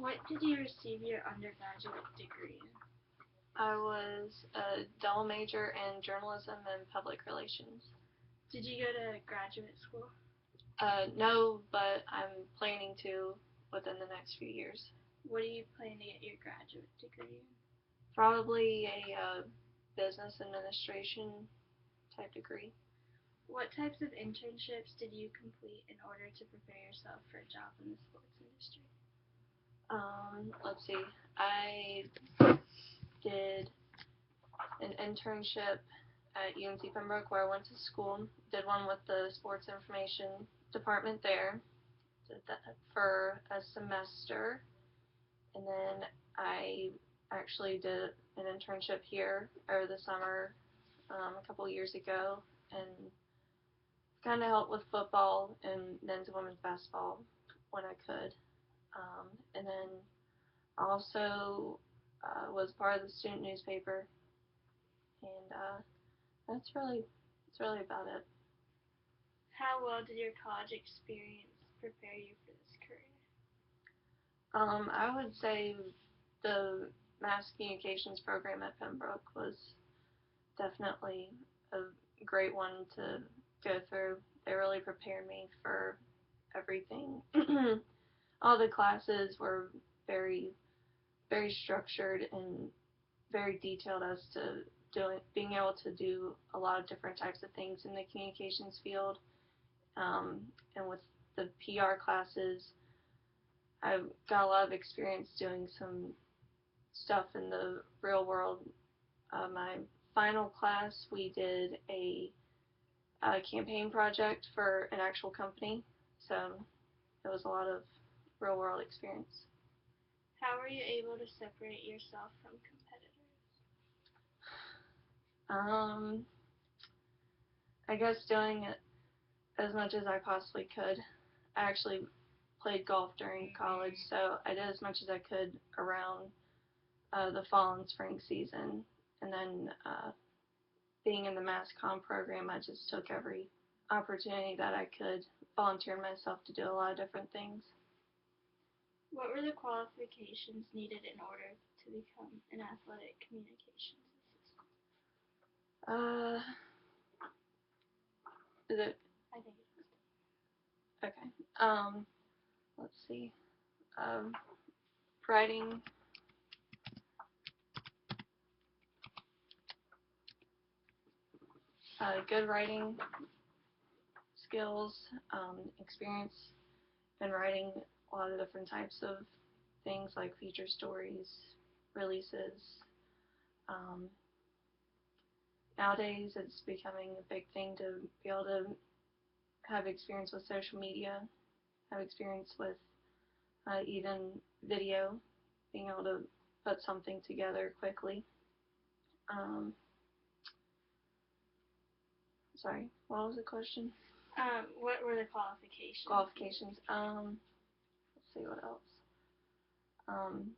What did you receive your undergraduate degree in? I was a double major in journalism and public relations. Did you go to graduate school? No, but I'm planning to within the next few years. What do you plan to get your graduate degree in? Probably a business administration type degree. What types of internships did you complete in order to prepare yourself for a job in the sports industry? Let's see. I did an internship at UNC Pembroke where I went to school. Did one with the sports information department there. Did that for a semester, and then I actually did an internship here over the summer a couple years ago, and kind of helped with football and men's and women's basketball when I could. And then also was part of the student newspaper, and that's really about it. How well did your college experience prepare you for this career? I would say the mass communications program at Pembroke was definitely a great one to go through. They really prepared me for everything. All the classes were very, very structured and very detailed as to being able to do a lot of different types of things in the communications field. And with the PR classes, I got a lot of experience doing some stuff in the real world. My final class, we did a campaign project for an actual company, so it was a lot of real world experience. How were you able to separate yourself from competitors? I guess doing it as much as I possibly could. I actually played golf during college, so I did as much as I could around the fall and spring season. And then being in the mass comm program, I just took every opportunity that I could, volunteer myself to do a lot of different things. What were the qualifications needed in order to become an athletic communications assistant? Uh, is it I think it is. okay? Let's see. Um, writing, good writing skills, experience in writing a lot of different types of things like feature stories, releases. Um, Nowadays, it's becoming a big thing to be able to have experience with social media, have experience with even video, being able to put something together quickly. Um, Sorry, what was the question? What were the qualifications? Qualifications. Let's see what else. Um,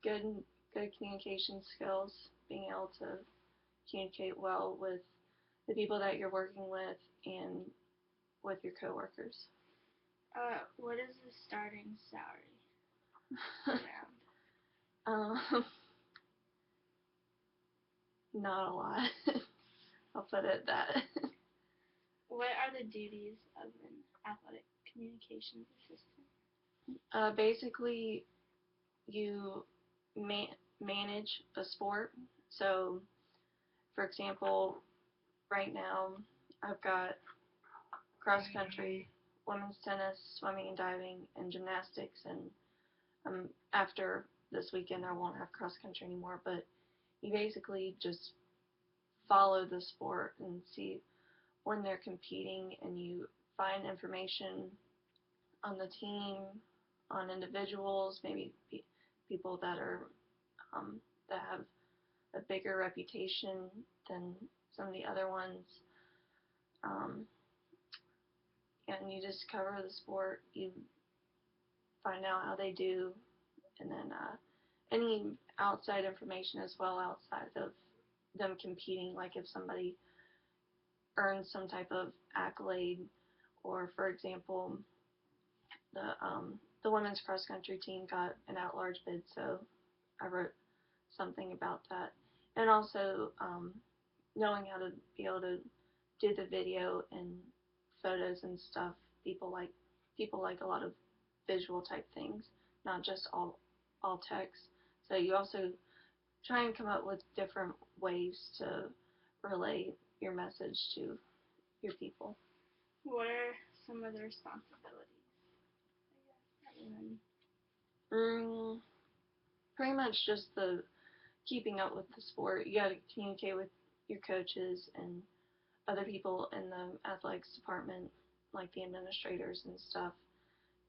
good good communication skills, being able to communicate well with the people that you're working with and with your coworkers. What is the starting salary around? Not a lot. I'll put it at that. What are the duties of an athletic communications assistant? Basically, you manage a sport. So, for example, right now I've got cross country, women's tennis, swimming and diving, and gymnastics. And after this weekend, I won't have cross country anymore. But you basically just follow the sport and see when they're competing, and you find information on the team, on individuals, maybe people that are that have a bigger reputation than some of the other ones. Um, and you just cover the sport. You find out how they do, and then any outside information as well outside of them competing, like if somebody earns some type of accolade, or for example, the women's cross country team got an at-large bid, so I wrote something about that, and also knowing how to be able to do the video and photos and stuff. People like a lot of visual type things, not just all text. So you also try and come up with different ways to relay your message to your people. What are some of the responsibilities, I guess, Mm, Pretty much just the keeping up with the sport. You got to communicate with your coaches and other people in the athletics department, like the administrators and stuff.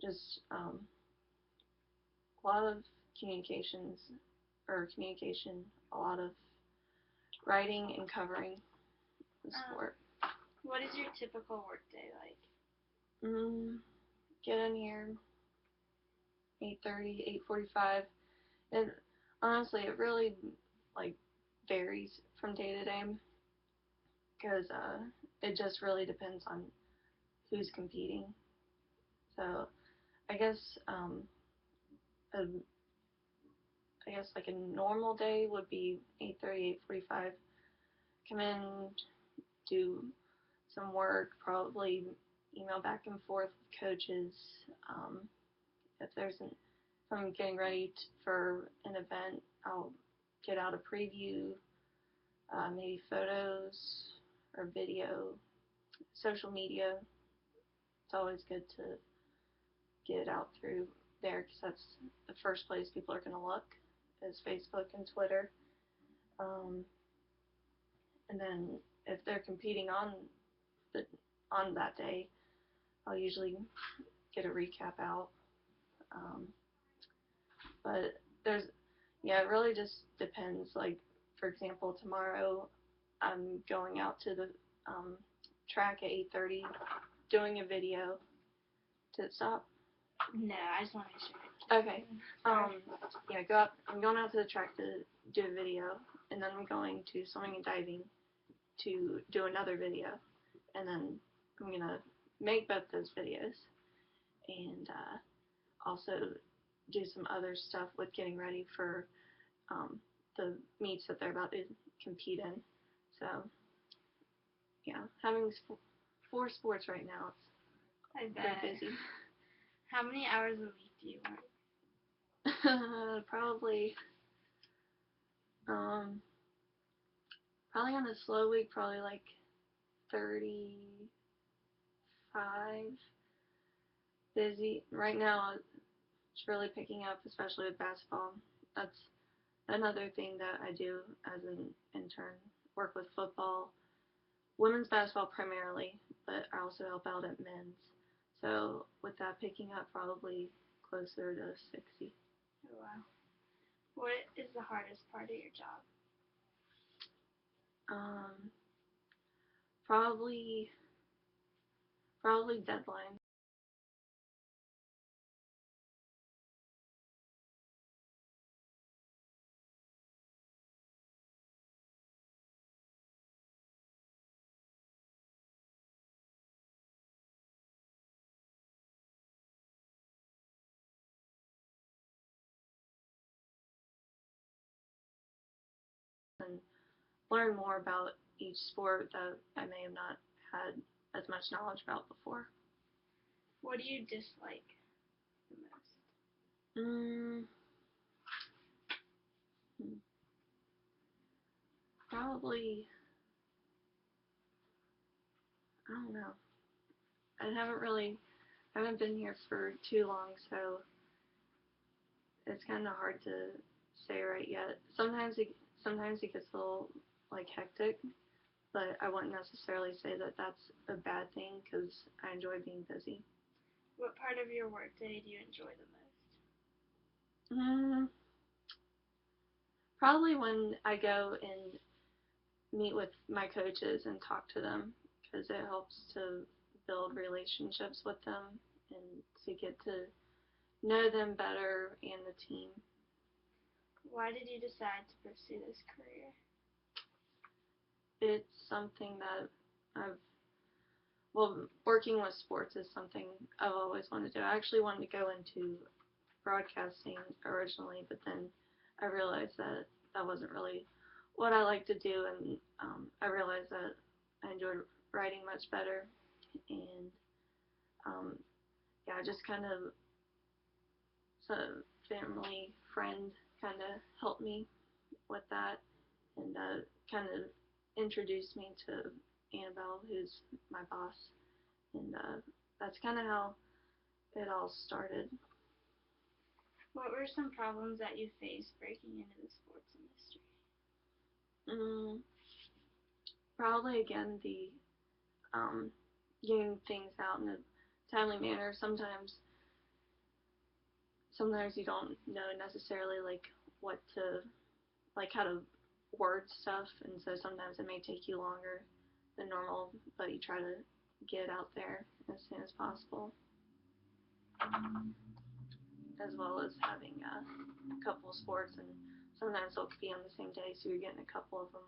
Just a lot of communications or communication, a lot of writing and covering the sport. What is your typical workday like? Get in here 8:30, 8:45. And honestly, it really like varies from day to day because it just really depends on who's competing. So I guess a, I guess like a normal day would be 8:30, 8:45. Come in, do some work, probably email back and forth with coaches. Um, if I'm getting ready for an event, I'll get out a preview, maybe photos or video, social media. It's always good to get it out through there because that's the first place people are going to look is Facebook and Twitter. Um, and then if they're competing the on that day, I'll usually get a recap out. Um, but it really just depends. Like for example, tomorrow I'm going out to the track at 8:30, doing a video. Did it stop? No, I just want to make sure. Okay. I'm going out to the track to do a video, and then I'm going to swimming and diving to do another video, and then I'm gonna make both those videos, and also do some other stuff with getting ready for the meets that they're about to compete in. So yeah, having 4 sports right now, I it's bet. very busy. How many hours a week do you work? Probably um, probably on a slow week, probably like 35. Busy right now. It's really picking up, especially with basketball. That's another thing that I do as an intern. Work with football, women's basketball primarily, but I also help out at men's. So with that picking up, probably closer to 60. Oh, wow. What is the hardest part of your job? Um, probably deadlines. And learn more about each sport that I may have not had as much knowledge about before. What do you dislike the most? Probably, I don't know. I haven't been here for too long, so it's kind of hard to say right yet. Sometimes it gets a little like hectic, but I wouldn't necessarily say that that's a bad thing because I enjoy being busy. What part of your workday do you enjoy the most? Probably when I go and meet with my coaches and talk to them because it helps to build relationships with them and to get to know them better and the team. Why did you decide to pursue this career? It's something that I've well, working with sports is something I've always wanted to do. I actually wanted to go into broadcasting originally, but then I realized that that wasn't really what I like to do, and I realized that I enjoyed writing much better, and um, yeah, just kind of some family friend kind of helped me with that, and kind of introduced me to Annabelle, who's my boss, and that's kind of how it all started. What were some problems that you faced breaking into the sports industry? Mm, Probably again the um, getting things out in a timely manner. Sometimes you don't know necessarily like what to like how to word stuff, and so sometimes it may take you longer than normal, but you try to get it out there as soon as possible, as well as having a couple of sports, and sometimes they'll be on the same day, so you're getting a couple of them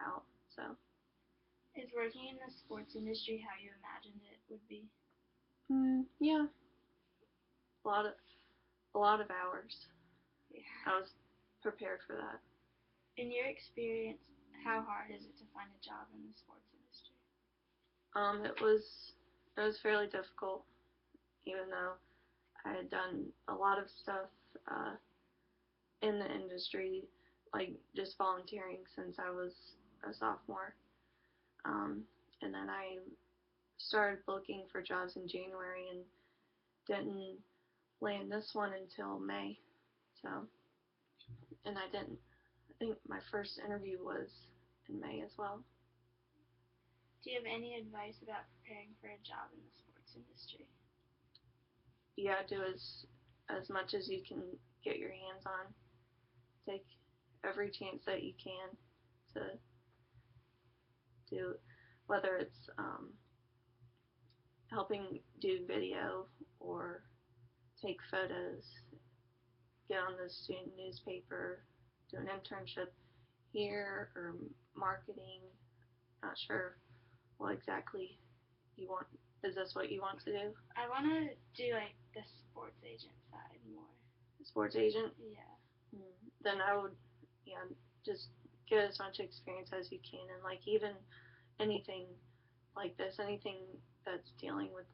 out. So Is working in the sports industry how you imagined it would be? yeah, a lot of hours. Yeah. I was prepared for that. In your experience, how hard is it to find a job in the sports industry? It was fairly difficult, even though I had done a lot of stuff uh, in the industry, like just volunteering since I was a sophomore. Um, and then I started looking for jobs in January and didn't land this one until May. So, and I didn't. I think my first interview was in May as well. Do you have any advice about preparing for a job in the sports industry? You gotta do as much as you can get your hands on. Take every chance that you can to do, whether it's helping do video or take photos, get on the student newspaper, do an internship here, or marketing. Not sure what exactly you want. Is this what you want to do? I want to do like the sports agent side more. Sports agent? Yeah. Then I would, yeah, just get as much experience as you can, and like even anything like this, anything that's dealing with